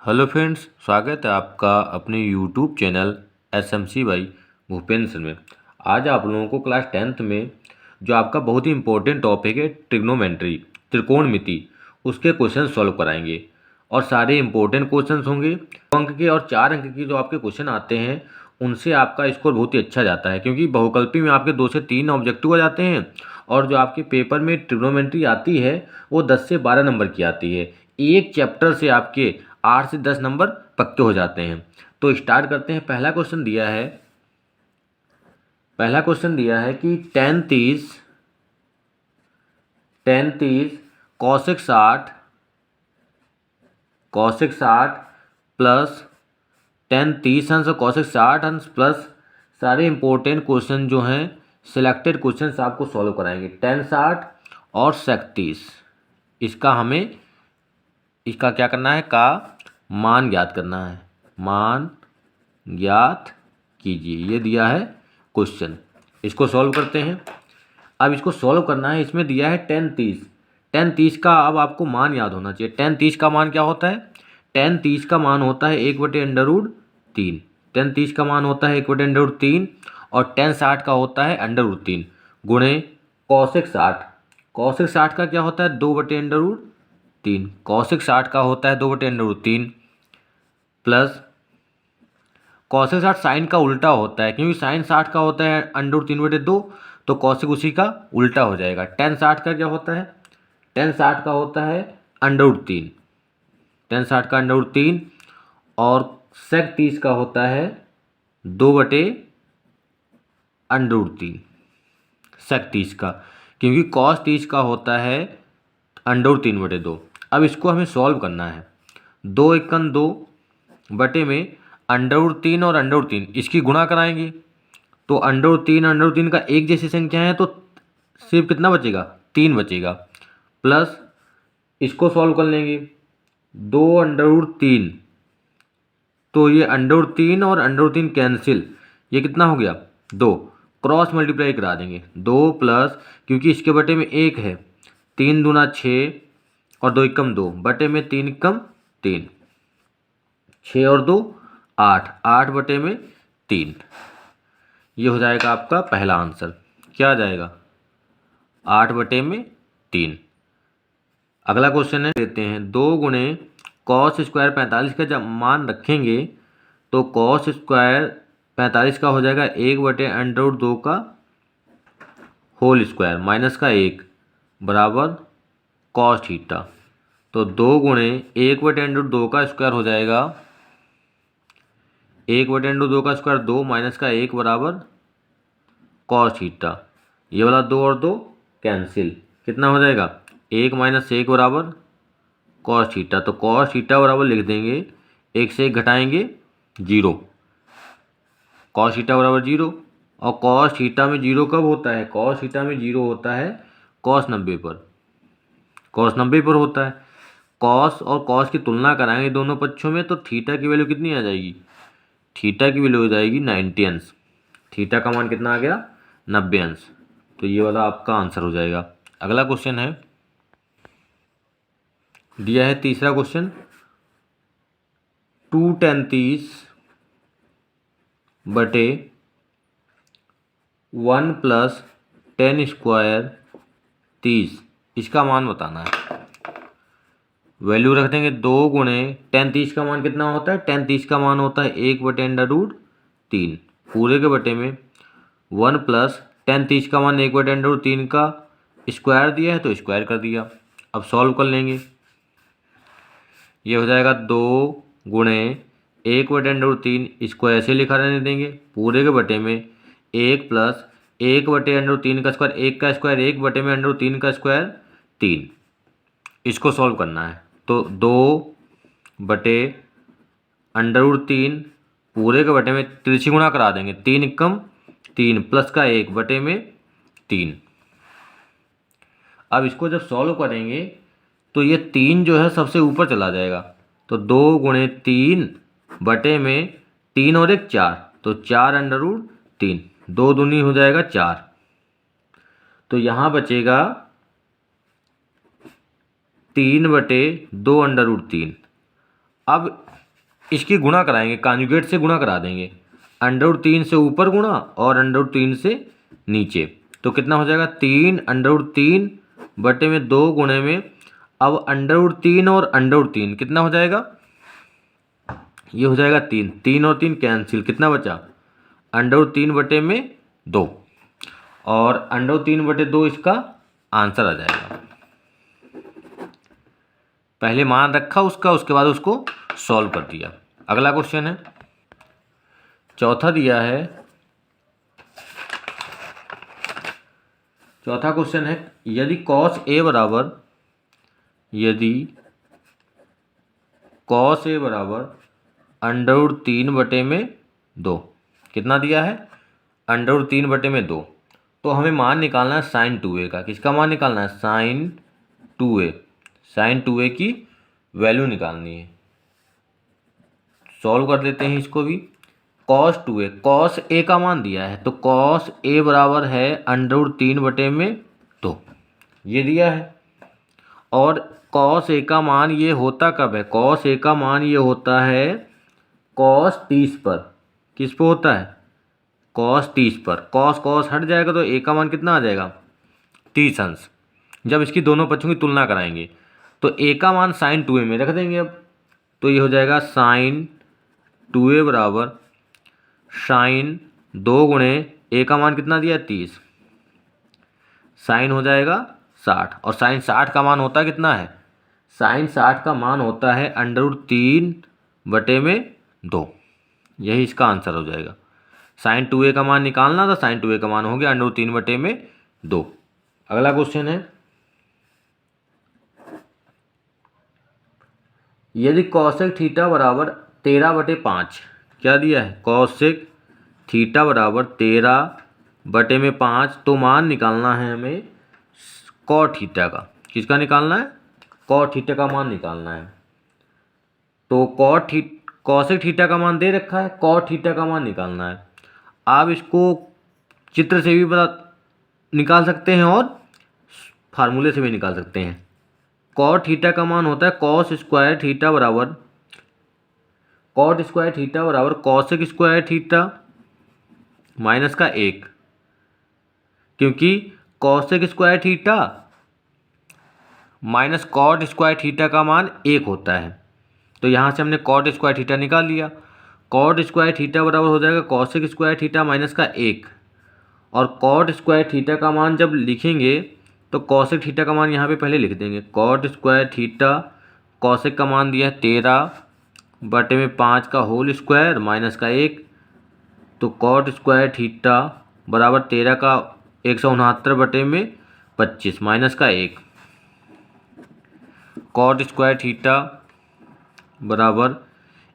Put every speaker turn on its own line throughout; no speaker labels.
Hello friends, स्वागत है आपका अपने YouTube channel SMC by Bhupendra में। आज आप लोगों को क्लास 10th में जो आपका बहुत ही इंपॉर्टेंट टॉपिक है ट्रिग्नोमेट्री, त्रिकोणमिति, उसके क्वेश्चन सॉल्व कराएंगे। और सारे इंपॉर्टेंट क्वेश्चंस होंगे। 2 अंक के और 4 अंक के जो आपके क्वेश्चन आते हैं उनसे आपका स्कोर बहुत ही अच्छा जाता है, क्योंकि बहुकल्पी में आपके 2 से 3 ऑब्जेक्टिव आ जाते हैं और जो आपके पेपर में ट्रिग्नोमेट्री आती है वो 10 से 12 नंबर की आती है। एक चैप्टर से आपके 8 से 10 नंबर पक्के हो जाते हैं। तो स्टार्ट करते हैं। पहला क्वेश्चन दिया है कि टेन तीस कौशिक 60 प्लस टेन 30 अंश और कौशिक 60 अंश प्लस सारे इंपॉर्टेंट क्वेश्चन जो हैं सिलेक्टेड क्वेश्चन आपको सॉल्व कराएंगे। टेन 60 और सेक 30, इसका क्या करना है, का मान ज्ञात करना है। मान ज्ञात कीजिए, ये दिया है क्वेश्चन। इसको सॉल्व करते हैं। अब इसको सॉल्व करना है। इसमें दिया है टेन तीस का अब आपको मान याद होना चाहिए। टेन तीस का मान क्या होता है? टेन तीस का मान होता है 1/√3। टेन तीस का मान होता है 1/√3 और टेन 60 का होता है √3 गुणे कौशिक 60। कौशिक 60 का क्या होता है? 2/√3। कौशिक 60 का होता है 2/√3 प्लस कौशिक 60 साइन का उल्टा होता है, क्योंकि साइन 60 का होता है √3/2, तो कौशिक उसी का उल्टा हो जाएगा। टेन 60 का क्या होता है? टेन 60 का होता है √3। टेन 60 का √3 और सेक 30 का होता है 2/√3। सेक 30 का, क्योंकि कॉस 30 का होता है √3/2। अब इसको हमें सॉल्व करना है। 2 एकन 2 बटे में √3 और √3 इसकी गुणा कराएंगे तो √3 का एक जैसी संख्या है, तो सिर्फ कितना बचेगा? 3 बचेगा। प्लस इसको सॉल्व कर लेंगे 2/3, तो ये √3 और √3 कैंसिल, ये कितना हो गया? 2। क्रॉस मल्टीप्लाई करा देंगे 2 प्लस, क्योंकि इसके बटे में 1 है, 3 दूना 6 और 2 एकम 2 बटे में 3 एकम 3, 6 और 2 8, 8 बटे में 3। ये हो जाएगा आपका पहला आंसर। क्या आ जाएगा? 8/3। अगला क्वेश्चन है, देते हैं 2 गुणे कॉस स्क्वायर 45 का जब मान रखेंगे तो कॉस स्क्वायर 45 का हो जाएगा 1/√2 का होल स्क्वायर माइनस का 1 बराबर कॉस थीटा। तो 2 गुणे 1/√2 का स्क्वायर हो जाएगा 1/√2 का स्क्वायर 2 माइनस का 1 बराबर कॉस थीटा। ये वाला 2 और 2 कैंसिल, कितना हो जाएगा? 1 माइनस 1 बराबर कॉस थीटा। तो कॉस थीटा बराबर लिख देंगे, 1 से 1 घटाएंगे 0, कॉस थीटा बराबर 0। और कॉस थीटा में 0 कब होता है? कॉस थीटा में 0 होता है कॉस 90 पर। कॉस 90 पर होता है। कॉस और कॉस की तुलना कराएंगे दोनों पक्षों में, तो थीटा की वैल्यू कितनी आ जाएगी? थीटा की वैल्यू हो जाएगी 90 अंश। थीटा का मान कितना आ गया? 90 अंश। तो ये वाला आपका आंसर हो जाएगा। अगला क्वेश्चन है, दिया है तीसरा क्वेश्चन, 2 टेन 30 बटे 1 प्लस टेन स्क्वायर 30, इसका मान बताना है। वैल्यू रख देंगे 2 गुणे टेन 30 का मान कितना होता है? टेन 30 का मान होता है 1/√3 पूरे के बटे में 1 प्लस टेन 30 का मान 1/√3 का स्क्वायर दिया है तो स्क्वायर कर दिया। अब सॉल्व कर लेंगे। ये हो जाएगा 2 गुणे 1/√3, इसको ऐसे लिखा रहने देंगे पूरे के बटे में 1 प्लस 1/√3 का स्क्वायर, 1 का स्क्वायर 1 बटे में √3 का स्क्वायर 3। इसको सॉल्व करना है तो 2/√3 पूरे के बटे में तिरछी गुणा करा देंगे, 3 एकम 3 प्लस का 1 बटे में 3। अब इसको जब सॉल्व करेंगे तो ये 3 जो है सबसे ऊपर चला जाएगा, तो 2 गुणे 3 बटे में 3 और 1 4, तो 4/3, 2 दूनी हो जाएगा 4। तो यहाँ बचेगा 3/2√3 अब इसकी गुणा कराएंगे, कॉन्जुगेट से गुणा करा देंगे। √3 से ऊपर गुणा और √3 से नीचे, तो कितना हो जाएगा 3 √3 बटे में 2 गुणे में, अब √3 और √3 कितना हो जाएगा, ये हो जाएगा 3, 3 और 3 कैंसिल, कितना बचा √3 बटे में 2, और √3 बटे 2 इसका आंसर आ जाएगा। पहले मान रखा उसका, उसके बाद उसको सॉल्व कर दिया। अगला क्वेश्चन है, चौथा दिया है, चौथा क्वेश्चन है, यदि cos A बराबर √3 बटे में 2, कितना दिया है √3 बटे में 2, तो हमें मान निकालना है sin 2A का। किसका मान निकालना है, sin 2A की वैल्यू निकालनी है। सॉल्व कर देते हैं इसको भी। cos A का मान दिया है, तो cos A बराबर है √3 बटे में 2, ये दिया है। और cos A का मान ये होता कब है, cos A का मान ये होता है cos 30 पर। किस पे होता है, cos 30 पर। cos हट जाएगा तो A का मान कितना आ जाएगा 30 अंश। जब इसकी दोनों पक्षों की तुलना कराएंगे तो A का मान sin 2A में रख देंगे अब, तो ये हो जाएगा sin 2A बराबर sin 2 गुणे A का मान कितना दिया 30, साइन हो जाएगा 60, और साइन 60 का मान होता कितना है, साइन 60 का मान होता है √3 बटे में 2, यही इसका आंसर हो जाएगा। sin 2A का मान निकालना था, sin 2A का मान हो गया √3 बटे में 2। अगला क्वेश्चन है, यदि कौशिक थीटा बराबर 13 बटे 5, क्या दिया है, कौशिक थीटा बराबर 13 बटे में 5, तो मान निकालना है हमें कॉट थीटा का। किसका निकालना है, कॉट थीटा का मान निकालना है। तो कौशिक थीटा का मान दे रखा है, कॉट थीटा का मान निकालना है। आप इसको चित्र से भी निकाल सकते हैं और फार्मूले से भी निकाल सकते हैं। कॉट थीटा का मान होता है कॉस स्क्वायर थीटा बराबर कौशिक स्क्वायर थीटा माइनस का 1, क्योंकि cosec square theta minus cot square theta का मान 1 होता है। तो यहाँ से हमने कॉट स्क्वायर थीटा निकाल लिया। कॉट स्क्वायर थीटा बराबर हो जाएगा कौशिक स्क्वायर थीटा माइनस का 1, और कॉट स्क्वायर थीटा का मान जब लिखेंगे तो कौशिक थीटा का मान यहाँ पे पहले लिख देंगे। कॉट स्क्वायर थीटा, कौशिक का मान दिया है 13 बटे में 5 का होल स्क्वायर माइनस का 1, तो कॉट स्क्वायर थीटा बराबर 13 का 169 बटे में 25 माइनस का 1, कॉट स्क्वायर थीटा बराबर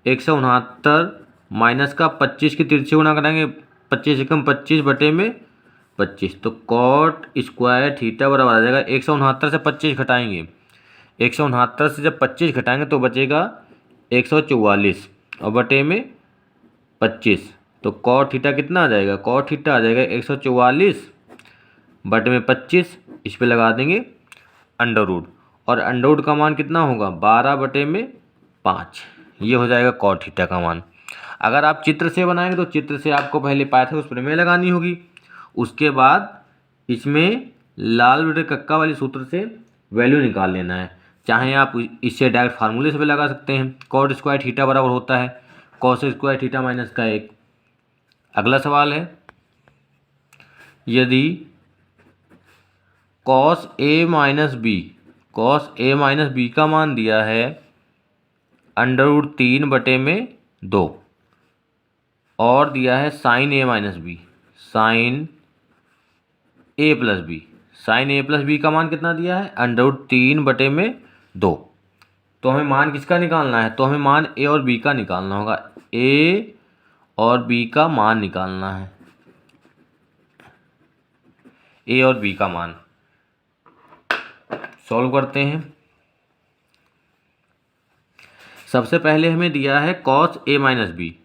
169 माइनस का 25 की तिरछी गुणा करेंगे, 25 एकम 25 बटे में 25, तो कॉट स्क्वायर थीटा बराबर आ जाएगा 169 से 25 घटाएंगे, 169 से जब 25 घटाएंगे तो बचेगा 144 और बटे में 25, तो कॉट थीटा कितना आ जाएगा, कॉट थीटा आ जाएगा 144 बटे में 25, इस पे लगा देंगे अंडर रूट, और अंडर रूट का मान कितना होगा 12 बटे में 5, ये हो जाएगा कॉट थीटा का मान। अगर आप चित्र से बनाएंगे तो चित्र से आपको पहले पाइथागोरस प्रमेय लगानी होगी, उसके बाद इसमें लाल बटे कक्का वाले सूत्र से वैल्यू निकाल लेना है। चाहे आप इससे डायरेक्ट फार्मूले से भी लगा सकते हैं। कॉट स्क्वायर थीटा बराबर होता है कॉस स्क्वायर थीटा माइनस का 1। अगला सवाल है, यदि कॉस ए माइनस बी का मान दिया है √3 बटे में 2 और दिया है साइन ए माइनस बी, साइन ए प्लस बी का मान कितना दिया है √3 बटे में 2, तो हमें मान किसका निकालना है, तो हमें मान ए और बी का निकालना होगा। ए और बी का मान निकालना है, ए और बी का मान। सॉल्व करते हैं। सबसे पहले हमें दिया है कॉस ए माइनस बी,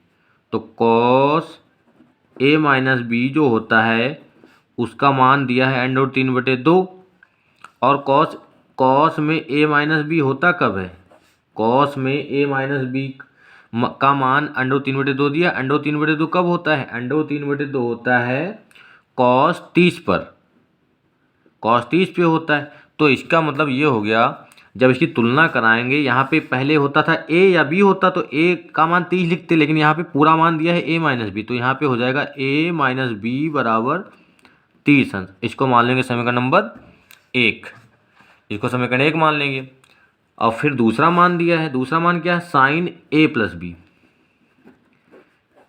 तो कॉस ए माइनस बी जो होता है उसका मान दिया है √3 बटे 2, और कॉस में ए माइनस बी होता कब है, कॉस में ए माइनस बी का मान √3/2 दिया। √3/2 कब होता है? √3/2 होता है कॉस 30 पर, कॉस 30 पे होता है। तो इसका मतलब ये हो गया, जब इसकी तुलना कराएंगे यहाँ पे पहले होता था ए या बी होता तो ए का मान 30 लिखते, लेकिन यहाँ पे पूरा मान दिया है ए माइनस बी, तो यहाँ पे हो जाएगा ए माइनस बी बराबर 30 अंश। इसको मान लेंगे समीकरण नंबर 1, इसको समीकरण 1 मान लेंगे। और फिर दूसरा मान दिया है, दूसरा मान क्या है? साइन ए प्लस बी।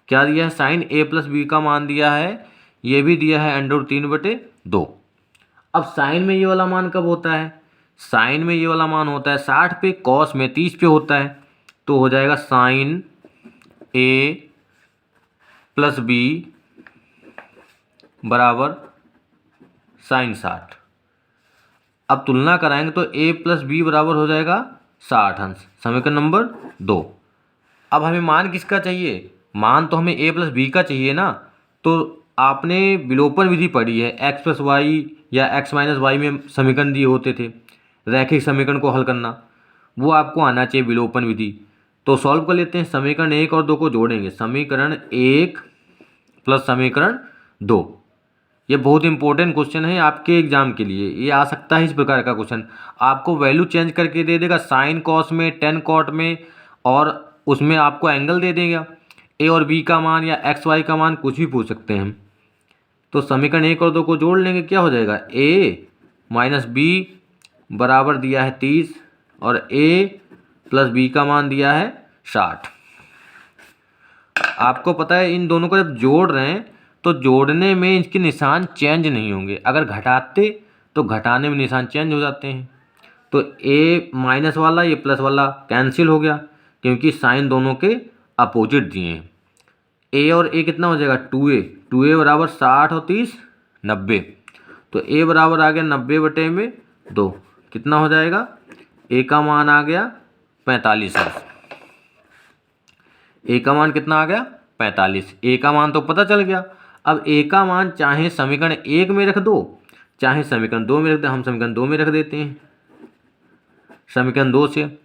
क्या दिया है? साइन ए प्लस बी का मान दिया है, ये भी दिया है √3/2। अब साइन में ये वाला मान कब होता है? साइन में ये वाला मान होता है 60 पे, कॉस में 30 पे होता है। तो हो जाएगा साइन ए प्लस बी बराबर साइन 60। अब तुलना कराएंगे तो ए प्लस बी बराबर हो जाएगा 60 अंश, समीकरण नंबर 2। अब हमें मान किसका चाहिए? मान तो हमें ए प्लस बी का चाहिए ना। तो आपने विलोपन विधि पढ़ी है, एक्स प्लस वाई या एक्स माइनस वाई में समीकरण दिए होते थे, रैखिक समीकरण को हल करना, वो आपको आना चाहिए विलोपन विधि। तो सॉल्व कर लेते हैं। समीकरण 1 और 2 को जोड़ेंगे, समीकरण 1 प्लस समीकरण 2। ये बहुत इंपॉर्टेंट क्वेश्चन है आपके एग्जाम के लिए, ये आ सकता है इस प्रकार का क्वेश्चन। आपको वैल्यू चेंज करके दे देगा, साइन कॉस में, टेन कॉट में, और उसमें आपको एंगल दे देगा। ए और बी का मान या एक्स वाई का मान कुछ भी पूछ सकते हैं हम। तो समीकरण 1 और 2 को जोड़ लेंगे, क्या हो जाएगा? ए माइनस बी बराबर दिया है 30 और ए प्लस बी का मान दिया है 60। आपको पता है इन दोनों को जब जोड़ रहे हैं तो जोड़ने में इसके निशान चेंज नहीं होंगे, अगर घटाते तो घटाने में निशान चेंज हो जाते हैं। तो ए माइनस वाला ये प्लस वाला कैंसिल हो गया, क्योंकि साइन दोनों के अपोजिट दिए हैं। ए और ए कितना हो जाएगा? 2a बराबर 60 और 30 90। तो ए बराबर आ गया 90/2। कितना हो जाएगा? ए का मान आ गया 45 अंश। ए का मान कितना आ गया? 45। ए का मान तो पता चल गया। अब ए का मान चाहे समीकरण 1 में रख दो, चाहे समीकरण 2 में रख दो। हम समीकरण 2 में रख देते हैं, समीकरण 2 से।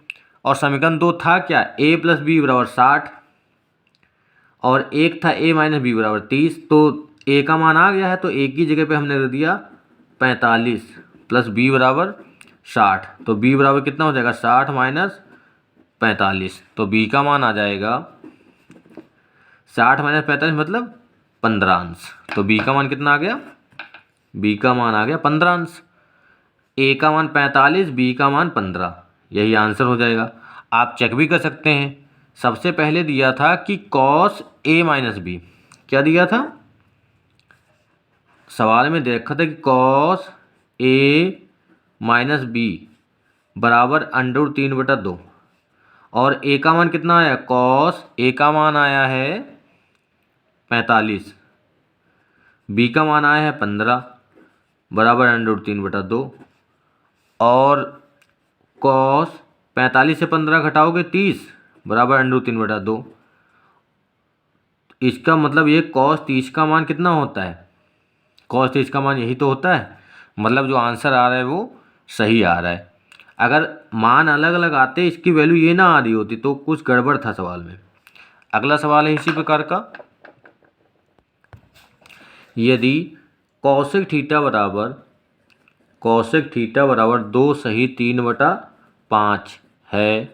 और समीकरण 2 था क्या? ए प्लस बी बराबर 60 और एक था ए माइनस बी बराबर 30। तो ए का मान आ गया है, तो ए की जगह पे हमने रख दिया 45 प्लस बी बराबर 60। तो बी बराबर कितना हो जाएगा? 60 माइनस 45। तो बी का मान आ जाएगा 60 माइनस 45 मतलब 15 अंश। तो बी का मान कितना आ गया? बी का मान आ गया 15 अंश। ए का मान 45, बी का मान 15, यही आंसर हो जाएगा। आप चेक भी कर सकते हैं। सबसे पहले दिया था कि कॉस ए माइनस बी, क्या दिया था? सवाल में देखा था कि कॉस ए माइनस बी बराबर √3/2, और ए का मान कितना आया? कॉस ए का मान आया है 45, बी का मान आया है 15 बराबर √3/2, और कॉस 45 से 15 घटाओगे 30 बराबर √3/2। इसका मतलब ये कॉस 30 का मान कितना होता है? कॉस 30 का मान यही तो होता है। मतलब जो आंसर आ रहा है वो सही आ रहा है। अगर मान अलग अलग आते, इसकी वैल्यू ये ना आ रही होती, तो कुछ गड़बड़ था सवाल में। अगला सवाल है इसी प्रकार का, यदि कॉसेक थीटा बराबर 2 सही 3/5 है,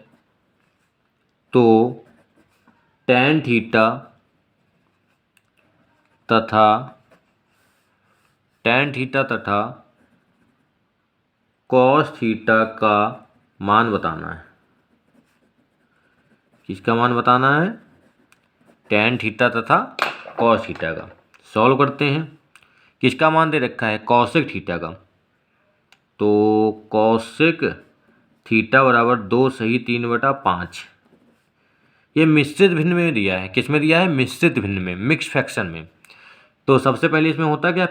तो टेन थीटा तथा कॉस थीटा का मान बताना है। किसका मान बताना है? टेन थीटा तथा कॉस थीटा का। सॉल्व करते हैं। किसका मान दे रखा है? कॉसेक थीटा का। तो कॉसेक थीटा बराबर 2 सही 3/5, ये मिश्रित भिन्न में दिया है। किस में दिया है? मिश्रित भिन्न में, मिक्स फ्रैक्शन में। तो सबसे पहले इसमें होता क्या,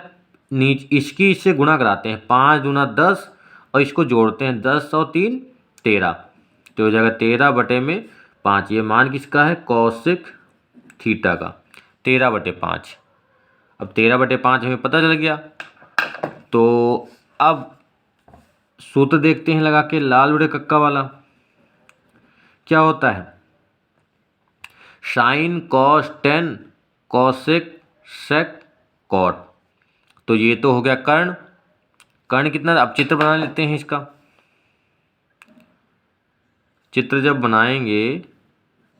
इसकी इससे गुणा कराते हैं, 5 दूना 10, और इसको जोड़ते हैं 10 और 3 13, तो हो जाएगा 13/5। ये मान किसका है? कॉसेक थीटा का, 13/5। अब 13/5 हमें पता चल गया। तो अब सूत्र देखते हैं लगा के, लाल बटे कक्का वाला। क्या होता है? साइन, कॉस, टेन, कॉसेक, सेक, कॉट। तो ये तो हो गया कर्ण। कर्ण कितना? अब चित्र बना लेते हैं इसका। चित्र जब बनाएंगे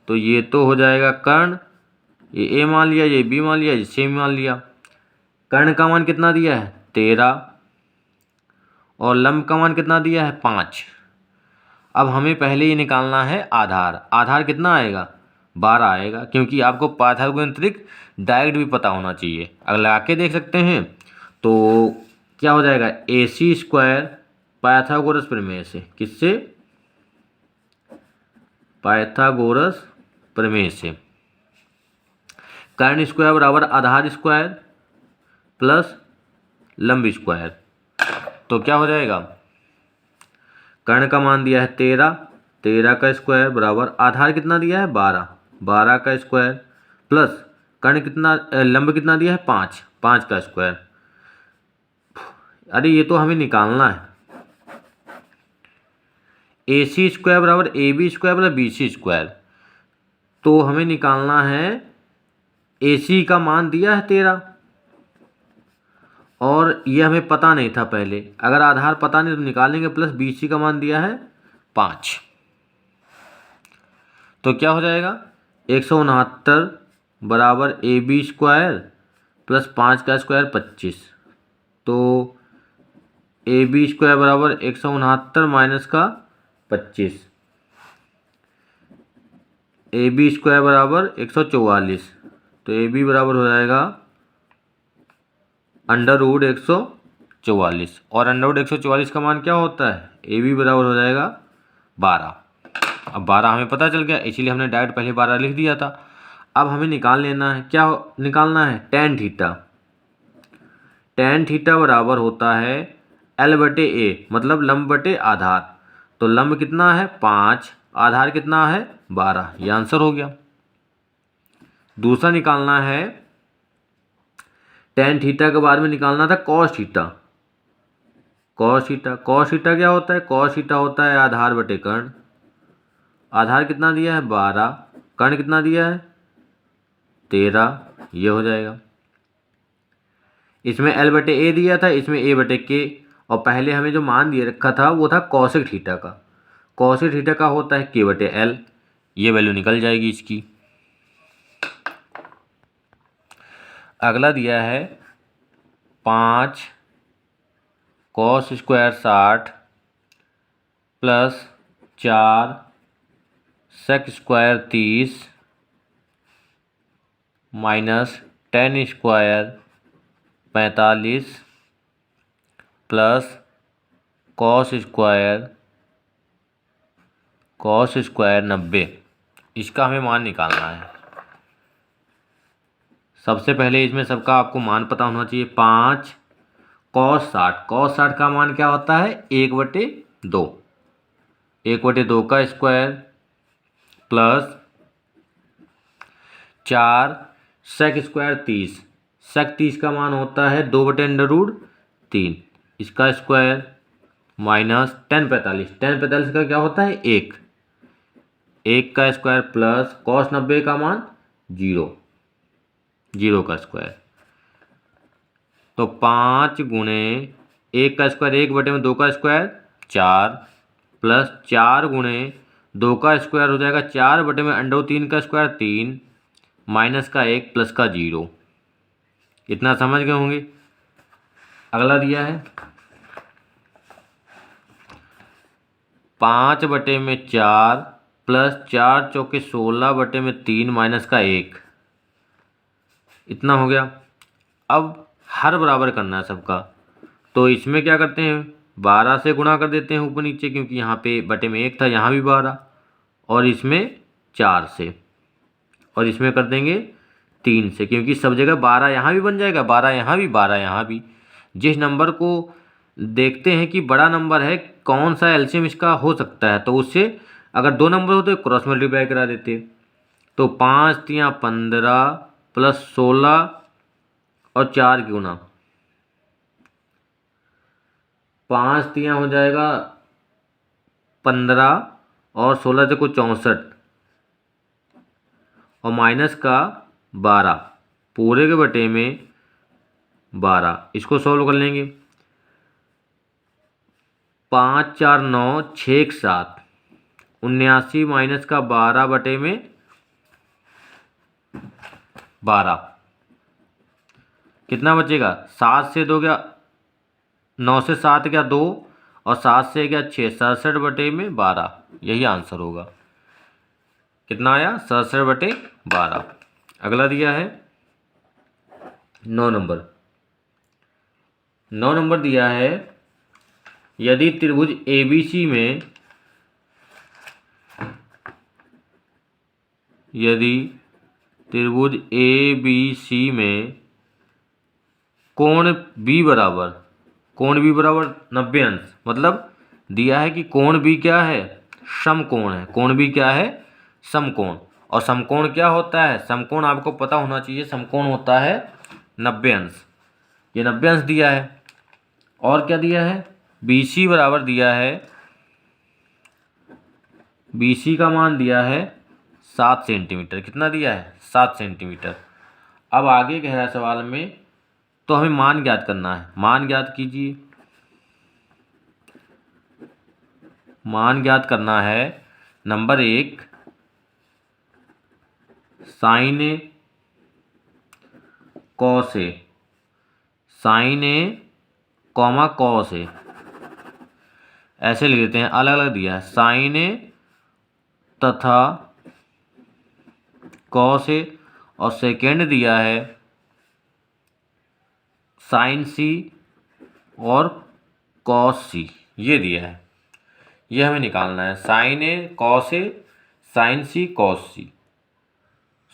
तो ये तो हो जाएगा कर्ण, ये ए मान लिया, ये बी मान लिया, ये सी मान लिया। कर्ण का मान कितना दिया है? 13। और लंब का मान कितना दिया है? 5। अब हमें पहले ये निकालना है आधार। आधार कितना आएगा? 12 आएगा, क्योंकि आपको पाइथागोरस डायरेक्ट भी पता होना चाहिए। अगर लगा के देख सकते हैं तो क्या हो जाएगा? AC स्क्वायर पाइथागोरस प्रमेय से। किससे? पाइथागोरस प्रमेय से। कर्ण स्क्वायर बराबर आधार स्क्वायर प्लस लंब स्क्वायर। तो क्या हो जाएगा? कर्ण का मान दिया है 13, 13 का स्क्वायर बराबर आधार कितना दिया है? 12, 12 का स्क्वायर प्लस कर्ण कितना, लंब कितना दिया है? 5, 5 का स्क्वायर। अरे ये तो हमें निकालना है। AC स्क्वायर बराबर AB square plus BC square. तो हमें निकालना है, AC का मान दिया है 13 और ये हमें पता नहीं था पहले। अगर आधार पता नहीं तो निकालेंगे, प्लस BC का मान दिया है 5। तो क्या हो जाएगा? 169 बराबर AB स्क्वायर प्लस 5 का स्क्वायर 25। तो AB स्क्वायर बराबर 169 माइनस का 25। AB स्क्वायर बराबर 144। तो AB बराबर हो जाएगा √ 144। और √ 144 का मान क्या होता है? AB बराबर हो जाएगा 12। अब 12 हमें पता चल गया, इसीलिए हमने डायरेक्ट पहले 12 लिख दिया था। अब हमें निकाल लेना है, क्या निकालना है? tan theta. tan थीटा बराबर होता है L/A, मतलब लंब बटे आधार। तो लंब कितना है? 5, आधार कितना है? 12। ये आंसर हो गया। दूसरा निकालना है tan थीटा के बाद में निकालना था cos theta. cos theta, cos theta क्या होता है? cos थीटा होता है आधार बटे कर्ण। आधार कितना दिया है? 12, कर्ण कितना दिया है? 13। ये हो जाएगा। इसमें L/A दिया था, इसमें A/K। और पहले हमें जो मान दिए रखा था वो था कॉसेक थीटा का। कॉसेक थीटा का होता है K/L। ये वैल्यू निकल जाएगी इसकी। अगला दिया है 5 cos square 60 plus 4 sec square 30 minus tan square 45 plus cos square 90। इसका हमें मान निकालना है। सबसे पहले इसमें सबका आपको मान पता होना चाहिए। 5 cos 60 का मान क्या होता है? 1/2। 1/2 का square plus 4 sec square 30। sec 30 का मान होता है 2/√3, इसका स्क्वायर माइनस tan 45। tan 45 का क्या होता है? 1, 1 का स्क्वायर प्लस cos 90 का मान 0, 0 का स्क्वायर। तो 5 गुणे 1 का स्क्वायर 1/2 का स्क्वायर 4 प्लस 4 गुणे 2 का स्क्वायर हो जाएगा 4/√3 का स्क्वायर 3 माइनस का 1 प्लस का 0। इतना समझ गए होंगे। अगला दिया है 5/4 प्लस 4 चौके 16/3 माइनस का 1। इतना हो गया। अब हर बराबर करना है सबका। तो इसमें क्या करते हैं? 12 से गुणा कर देते हैं ऊपर नीचे, क्योंकि यहाँ पे बटे में 1 था, यहाँ भी 12, और इसमें 4 से, और इसमें कर देंगे 3 से, क्योंकि सब जगह 12 यहाँ भी बन जाएगा, 12 यहाँ भी, 12 यहाँ भी। जिस नंबर को देखते हैं कि बड़ा नंबर है, कौन सा एलसीएम इसका हो सकता है, तो उससे अगर 2 नंबर होते तो क्रॉस मल्टीप्लाई करा देते। तो 5 तियाँ 15 प्लस 16 और 4 की गुना 5 तियाँ हो जाएगा 15 और 16 से कुछ 64, और माइनस का 12 पूरे के बटे में 12, इसको सॉल्व कर लेंगे। 5 4 9 6 7, 79 माइनस का 12 बटे में 12, कितना बचेगा? 7 से 2 गया 9 से 7 गया 2 और 7 से गया 6, 67 बटे में 12, यही आंसर होगा। कितना आया? 67 बटे 12। अगला दिया है 9 नंबर। 9 नंबर दिया है यदि त्रिभुज ABC में कोण B बराबर 90 अंश, मतलब दिया है कि कोण B क्या है? समकोण है। कोण B क्या है? समकोण। और समकोण क्या होता है? समकोण आपको पता होना चाहिए, समकोण होता है 90 अंश। ये 90 अंश दिया है। और क्या दिया है? BC बराबर दिया है, BC का मान दिया है 7 सेंटीमीटर। कितना दिया है? 7 सेंटीमीटर। अब आगे कह रहा है सवाल में, तो हमें मान ज्ञात करना है। मान ज्ञात कीजिए। मान ज्ञात करना है। Number 1 sign A cos A, sign A comma cos A, ऐसे लिख देते हैं। अलग अलग दिया है, साइन ए तथा कॉस ए, और सेकेंड दिया है साइन सी और कॉस सी, ये दिया है। ये हमें निकालना है, sign A cos A, sign C cos C.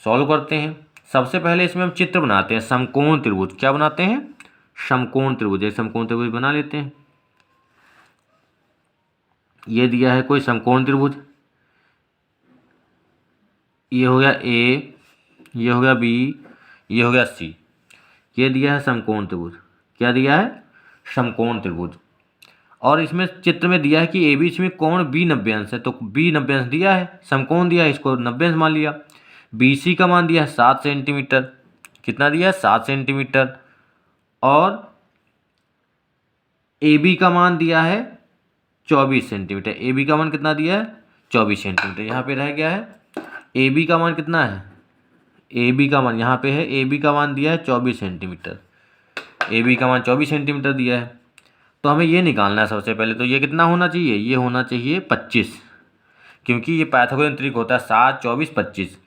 Solve करते हैं। सबसे पहले इसमें हम चित्र बनाते हैं, समकोण त्रिभुज। क्या बनाते हैं? समकोण त्रिभुज। एक समकोण त्रिभुज बना लेते हैं। ये दिया है कोई समकोण त्रिभुज, ये हो गया ए, ये हो गया बी, ये हो गया सी। ये दिया है समकोण त्रिभुज। क्या दिया है? समकोण त्रिभुज। और इसमें चित्र में दिया है कि ए बीच में कोण बी 90 अंश है, तो बी 90 अंश दिया है, समकोण दिया है, इसको 90 अंश मान लिया। BC का मान दिया है 7 सेंटीमीटर। कितना दिया है? 7 सेंटीमीटर। और AB का मान दिया है 24 सेंटीमीटर। AB का मान कितना दिया है? 24 सेंटीमीटर। यहाँ पे रह गया है AB का मान कितना है? AB का मान यहाँ पे है, AB का मान दिया है 24 सेंटीमीटर। AB का मान 24 सेंटीमीटर दिया है। तो हमें ये निकालना है सबसे पहले। तो ये कितना होना चाहिए? ये होना चाहिए 25, क्योंकि ये पाइथागोरस त्रिक होता है 7 24 25।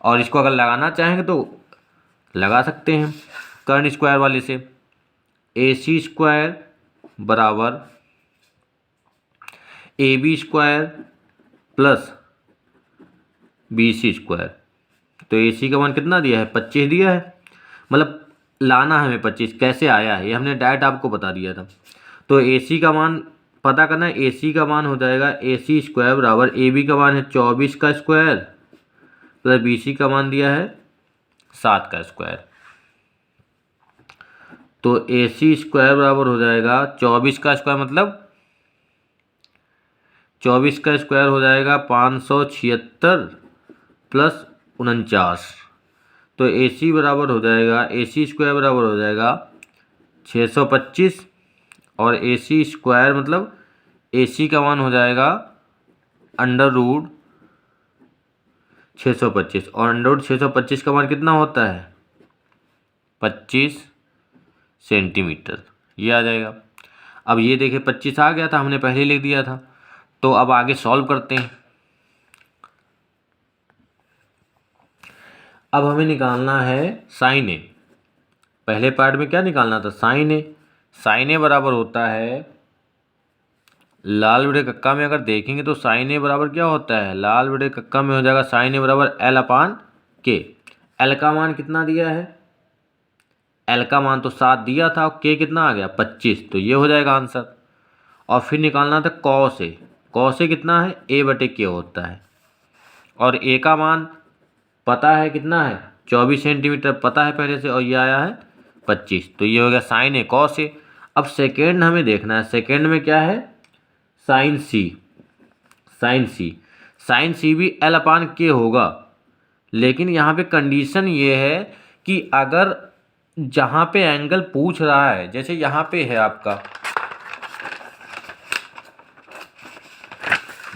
और इसको अगर लगाना चाहेंगे तो लगा सकते हैं कर्ण स्क्वायर वाले से। AC स्क्वायर बराबर AB square plus BC square. तो AC का मान कितना दिया है? 25 दिया है। मतलब लाना है हमें 25। कैसे आया है ये हमने डायरेक्ट आपको बता दिया था। तो AC का मान पता करना है। AC का मान हो जाएगा AC स्क्वायर बराबर AB का मान है 24 का स्क्वायर प्लस BC का मान दिया है 7 का स्क्वायर। तो AC स्क्वायर बराबर हो जाएगा 24 का स्क्वायर, मतलब 24 का स्क्वायर हो जाएगा 576 प्लस 49। तो AC बराबर हो जाएगा, AC स्क्वायर बराबर हो जाएगा 625। और AC स्क्वायर मतलब AC का मान हो जाएगा अंडर रूट 625। और अंडर रूट 625 का मान कितना होता है? 25 सेंटीमीटर। ये आ जाएगा। अब ये देखिए 25 आ गया था, हमने पहले लिख दिया था। तो अब आगे सॉल्व करते हैं। अब हमें निकालना है साइन ए। पहले पार्ट में क्या निकालना था? साइन ए। साइन ए बराबर होता है, लाल बटे कक्का में अगर देखेंगे तो साइन ए बराबर क्या होता है? लाल बटे कक्का में हो जाएगा साइन ए बराबर L/K। L का मान कितना दिया है? L का मान तो 7 दिया था, और K कितना आ गया? 25। तो ये हो जाएगा आंसर। और फिर निकालना था कॉस ए। कॉस ए कितना है? A/K होता है। और A का मान पता है कितना है? 24 सेंटीमीटर पता है पहले से, और ये आया है 25। तो ये हो गया साइन ए कॉस ए। अब सेकेंड हमें देखना है। सेकेंड में क्या है? साइन सी। साइन सी भी L/K होगा, लेकिन यहाँ पे कंडीशन ये है कि अगर जहाँ पे एंगल पूछ रहा है, जैसे यहाँ पे है आपका,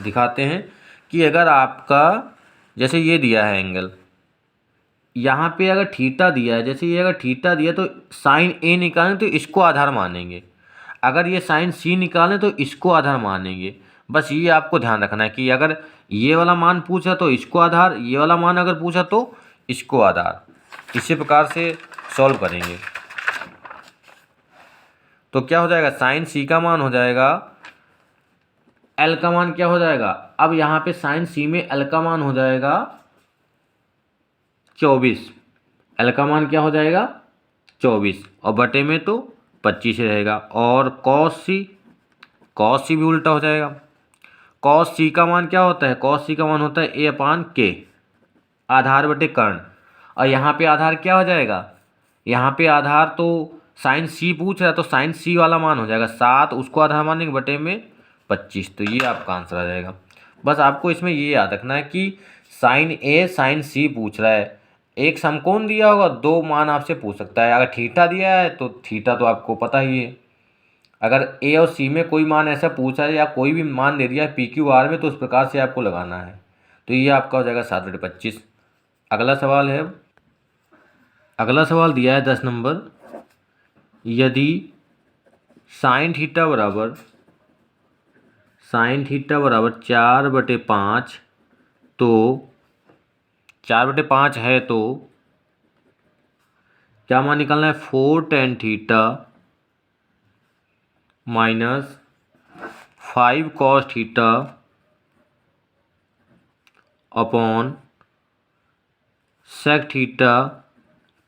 दिखाते हैं कि अगर आपका जैसे ये दिया है एंगल, यहाँ पे अगर थीटा दिया है, जैसे ये अगर थीटा दिया तो साइन ए निकालें तो इसको आधार मानेंगे, अगर ये साइन सी निकालें तो इसको आधार मानेंगे। बस ये आपको ध्यान रखना है कि अगर ये वाला मान पूछा तो इसको आधार, ये वाला मान अगर पूछा तो इसको आधार। इसी प्रकार से सॉल्व करेंगे तो क्या हो जाएगा, साइन सी का मान हो जाएगा, एल का मान क्या हो जाएगा, अब यहाँ पे साइन सी में एल का मान हो जाएगा 24, एल का मान क्या हो जाएगा 24 और बटे में तो 25 रहेगा। और कॉस सी भी उल्टा हो जाएगा। कॉस सी का मान क्या होता है, कॉस सी का मान होता है ए अपान के, आधार बटे कर्ण। और यहाँ पे आधार क्या हो जाएगा, यहाँ पे आधार तो साइन सी पूछ रहा है तो साइन सी वाला मान हो जाएगा 7, उसको आधार मानेंगे बटे में 25। तो ये आपका आंसर आ जाएगा। बस आपको इसमें ये याद रखना है कि साइन ए साइन सी पूछ रहा है, एक समकोण दिया होगा, दो मान आपसे पूछ सकता है। अगर थीटा दिया है तो थीटा तो आपको पता ही है, अगर ए और सी में कोई मान ऐसा पूछा है या कोई भी मान दे दिया है पी क्यू आर में तो उस प्रकार से आपको लगाना है। तो ये आपका हो जाएगा 7/25। अगला सवाल है, अगला सवाल दिया है 10 नंबर, यदि साइन थीटा बराबर 4/5 तो 4/5 है तो क्या मान निकालना है, 4 tan theta minus 5 cos theta upon sec theta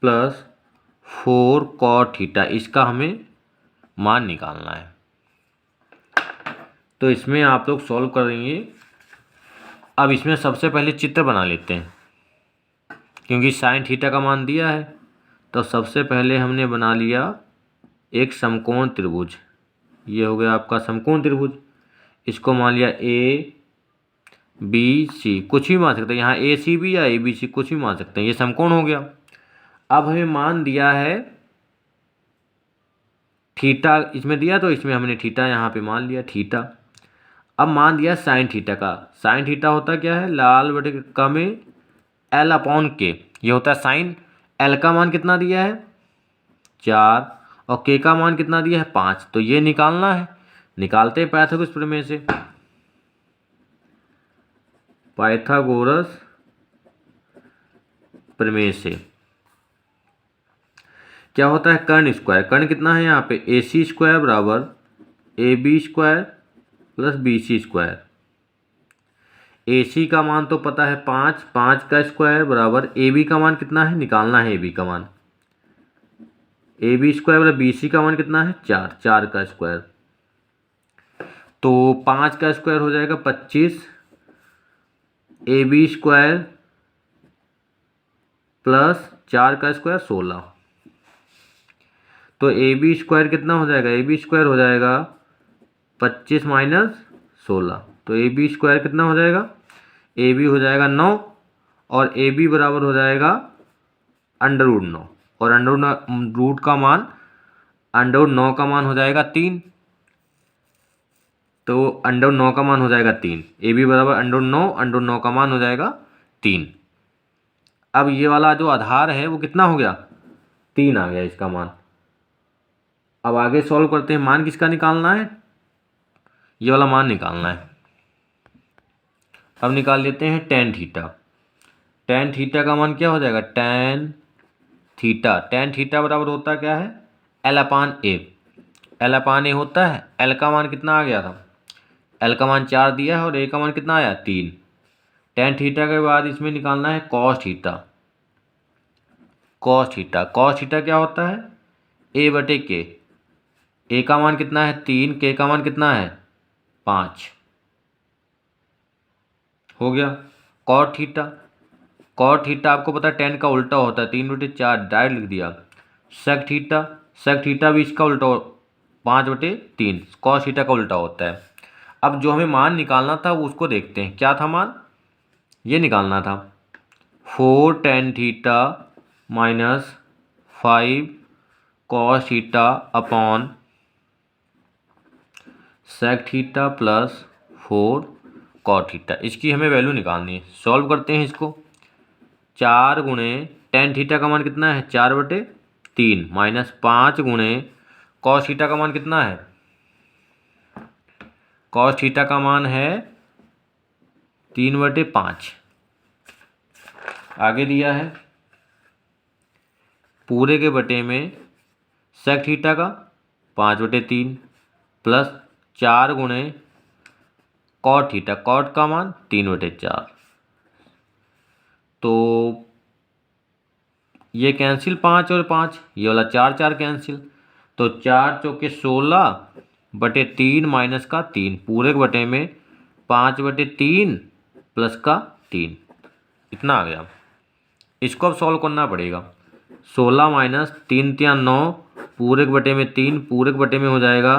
plus 4 cot theta, इसका हमें मान निकालना है। तो इसमें आप लोग सॉल्व करेंगे। अब इसमें सबसे पहले चित्र बना लेते हैं, क्योंकि साइन थीटा का मान दिया है। तो सबसे पहले हमने बना लिया एक समकोण त्रिभुज, ये हो गया आपका समकोण त्रिभुज। इसको मान लिया ए बी सी, कुछ भी मान सकते हैं, यहाँ ए सी भी या ए बी सी कुछ भी मान सकते हैं, ये समकोण हो गया। अब हमें मान दिया है थीटा, इसमें दिया तो इसमें हमने थीटा यहाँ पे मान लिया थीटा। अब मान दिया साइन थीटा का, साइन थीटा होता क्या है, लाल बटे का में एल अपॉन के, ये होता है साइन। एल का मान कितना दिया है 4 और के का मान कितना दिया है 5, तो ये निकालना है। निकालते हैं पाइथागोरस प्रमेय से, पाइथागोरस प्रमेय से क्या होता है, कर्ण स्क्वायर, कर्ण कितना है यहाँ पे ए सी स्क्वायर बराबर A B square plus B C square. A C का मान तो पता है 5, 5 का स्क्वायर बराबर ए बी का मान कितना है, निकालना है ए बी का मान, ए बी स्क्वायर बराबर बी सी का मान कितना है 4, 4 का स्क्वायर। तो 5 का स्क्वायर हो जाएगा 25, ए बी स्क्वायर प्लस 4 का स्क्वायर 16। तो ए बी स्क्वायर कितना हो जाएगा, ए बी स्क्वायर हो जाएगा 25 माइनस 16, तो ए बी स्क्वायर कितना हो जाएगा, ए बी हो जाएगा 9 और ए बी बराबर हो जाएगा √9, और रूट का मान √9 का मान हो जाएगा 3, तो √9 का मान हो जाएगा 3, ए बी बराबर √9 का मान हो जाएगा 3। अब ये वाला जो आधार है वो कितना हो गया 3 आ गया इसका मान। अब आगे सॉल्व करते हैं, मान किसका निकालना है, ये वाला मान निकालना है। अब निकाल लेते हैं tan थीटा, tan थीटा का मान क्या हो जाएगा, tan थीटा बराबर होता क्या है L अपान ए, L अपान ए होता है, L का मान कितना आ गया था, L का मान 4 दिया है और A का मान कितना आया 3। tan थीटा के बाद इसमें निकालना है cos थीटा क्या होता है A बटे के, A का मान कितना है 3, K का मान कितना है 5, हो गया। cot थीटा आपको पता है tan का उल्टा होता है, 3/4 डायरेक्ट लिख दिया। sec थीटा भी इसका उल्टा 5/3, cos थीटा का उल्टा होता है। अब जो हमें मान निकालना था वो उसको देखते हैं, क्या था मान, ये निकालना था 4 tan theta minus 5 cos theta upon sec theta plus 4 cot theta. इसकी हमें वैल्यू निकालनी है। सॉल्व करते हैं इसको। 4 गुणे tan थीटा का मान कितना है 4/3 माइनस 5 गुणे cos थीटा का मान कितना है, cos थीटा का मान है 3/5। आगे दिया है पूरे के बटे में sec थीटा का 5/3 प्लस 4 गुणे cot थीटा, cot का मान 3/4। तो ये कैंसिल 5 और 5, ये वाला 4 4 कैंसिल, तो 4 चौके 16/3 माइनस का 3 पूरे के बटे में 5/3 प्लस का 3, इतना आ गया। इसको अब सॉल्व करना पड़ेगा। 16 माइनस 3 3 9 पूरे के बटे में 3 पूरे के बटे में हो जाएगा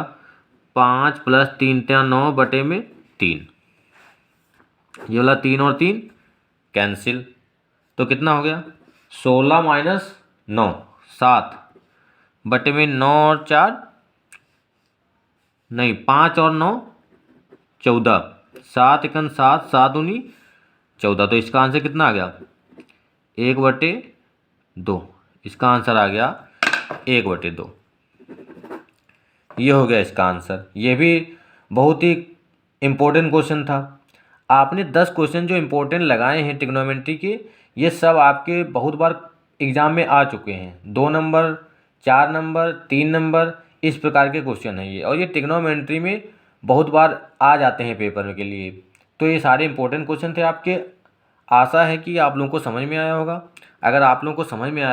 5 प्लस 3 3 9 बटे में 3, ये वाला 3 और 3 कैंसिल, तो कितना हो गया 16 माइनस 9 7 बटे में 9 और 4 नहीं 5 और 9 14, 7 एकन 7 7 दूनी 14, तो इसका आंसर कितना आ गया 1/2। इसका आंसर आ गया 1/2। ये हो गया इसका आंसर। ये भी बहुत ही इम्पोर्टेंट क्वेश्चन था। आपने 10 क्वेश्चन जो इम्पोर्टेंट लगाए हैं ट्रिग्नोमेट्री के, ये सब आपके बहुत बार एग्ज़ाम में आ चुके हैं। 2 नंबर 4 नंबर 3 नंबर इस प्रकार के क्वेश्चन हैं ये, और ये ट्रिग्नोमेट्री में बहुत बार आ जाते हैं पेपर के लिए। तो ये सारे इम्पोर्टेंट क्वेश्चन थे आपके। आशा है कि आप लोगों को समझ में आया होगा। अगर आप लोगों को समझ में आया